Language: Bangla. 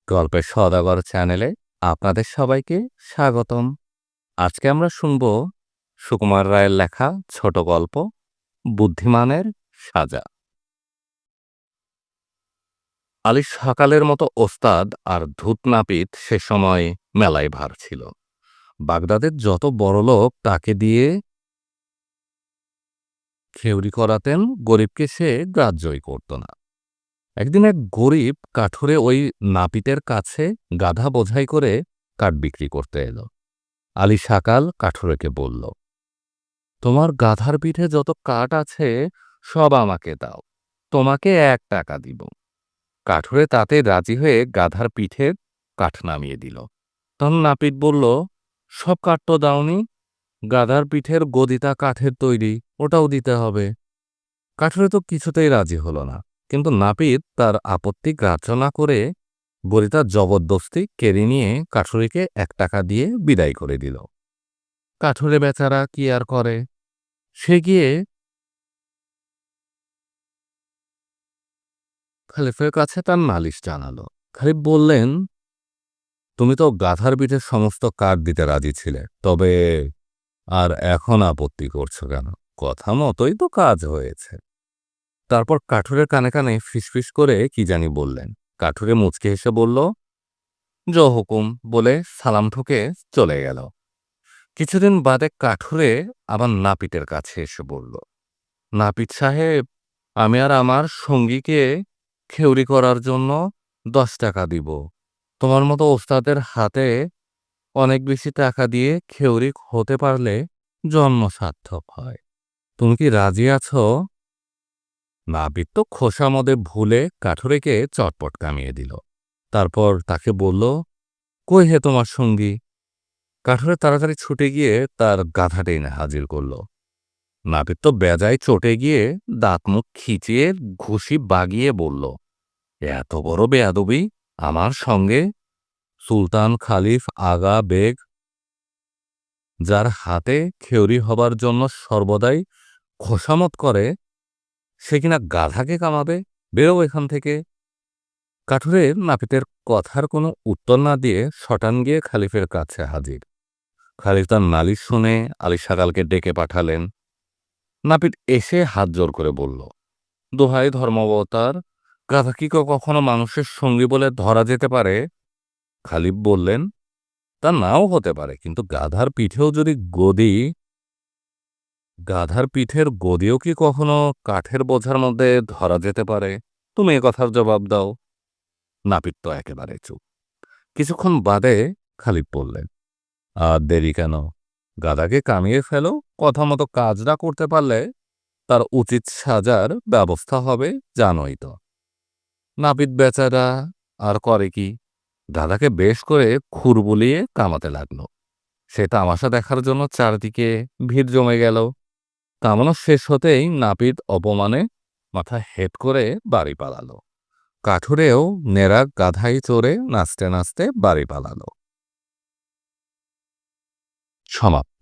গল্পের সওদাগর চ্যানেলে আপনাদের সবাইকে স্বাগতম। আজকে আমরা শুনব সুকুমার রায়ের লেখা ছোট গল্প বুদ্ধিমানের সাজা। আলী সকালের মতো ওস্তাদ আর ধূত নাপিত সে সময় মেলায় ভার ছিল। বাগদাদের যত বড়লোক তাকে দিয়ে খেউরি করাতেন, গরিবকে সে গ্রাহ্যই করত না। একদিন এক গরিব কাঠুরে ওই নাপিতের কাছে গাধা বোঝাই করে কাঠ বিক্রি করতে এলো। আলী সাকাল কাঠুরেকে বলল, তোমার গাধার পিঠে যত কাঠ আছে সব আমাকে দাও, তোমাকে 1 টাকা দিব। কাঠুরে তাতে রাজি হয়ে গাধার পিঠে কাঠ নামিয়ে দিল। তখন নাপিত বলল, সব কাঠ তো দাওনি, গাধার পিঠের গদিটা কাঠের তৈরি, ওটাও দিতে হবে। কাঠুরে তো কিছুতেই রাজি হলো না, কিন্তু নাপিত তার আপত্তি গ্রাহ্য না করে গদিটা জবরদস্তি কেড়ে নিয়ে কাঠুরিকে 1 টাকা দিয়ে বিদায় করে দিল। কাঠুরে বেচারা কি আর করে, সে গিয়ে খলিফের কাছে তার নালিশ জানালো। খলিফ বললেন, তুমি তো গাধার পিঠের সমস্ত কাঠ দিতে রাজি ছিলে, তবে আর এখন আপত্তি করছো কেন? কথা মতোই তো কাজ হয়েছে। তারপর কাঠুরের কানে কানে ফিসফিস করে কি জানি বললেন। কাঠুরে মুচকে হেসে বলল, জো হুকুম বলে সালাম ঠুকে চলে গেল। কিছুদিন বাদে কাঠুরে আবার নাপিতের কাছে এসে বলল, নাপিত সাহেব, আমি আর আমার সঙ্গীকে খেউরি করার জন্য 10 টাকা দিব। তোমার মতো ওস্তাদের হাতে অনেক বেশি টাকা দিয়ে খেউরি হতে পারলে জন্ম সার্থক হয়। তুমি কি রাজি আছো? নাপিত তো খোসামদে ভুলে কাঠুরেকে চটপট কামিয়ে দিল। তারপর তাকে বলল, কই হে তোমার সঙ্গী? কাঠুরে তাড়াতাড়ি ছুটে গিয়ে তার গাধা টেনে হাজির করল। নাপিত তো বেজায় চটে গিয়ে দাঁত মুখ খিচিয়ে ঘুষি বাগিয়ে বলল, এত বড় বেয়াদবি আমার সঙ্গে! সুলতান খালিফ আগা বেগ, যার হাতে খেউরি হবার জন্য সর্বদাই খোসামত করে, সে কিনা গাধাকে কামাবে! বেরো এখান থেকে। কাঠুরে নাপিতের কথার কোনো উত্তর না দিয়ে শটান গিয়ে খালিফের কাছে হাজির। খালিফ তার নালিশ শুনে আলী সাকালকে ডেকে পাঠালেন। নাপিত এসে হাত জোর করে বলল, দোহাই ধর্মাবতার, গাধা কি কখনো মানুষের সঙ্গী বলে ধরা যেতে পারে? খালিফ বললেন, তা নাও হতে পারে, কিন্তু গাধার পিঠের গদিও কি কখনো কাঠের বোঝার মধ্যে ধরা যেতে পারে? তুমি এ কথার জবাব দাও। নাপিত তো একেবারে চুপ। কিছুক্ষণ বাদে খালিফ বললেন, আর দেরি কেন? গাধাকে কামিয়ে ফেলো, কথা মতো কাজ না করতে পারলে তার উচিত সাজার ব্যবস্থা হবে, জানোই তো। নাপিত বেচারা আর করে কি, গাধাকে বেশ করে খুর বুলিয়ে কামাতে লাগলো। সে তামাশা দেখার জন্য চারদিকে ভিড় জমে গেল। কামানো শেষ হতেই নাপিত অপমানে মাথা হেঁট করে বাড়ি পালালো। কাঠুরেও নেড়া গাধায় চড়ে নাচতে নাচতে বাড়ি পালালো। সমাপ্ত।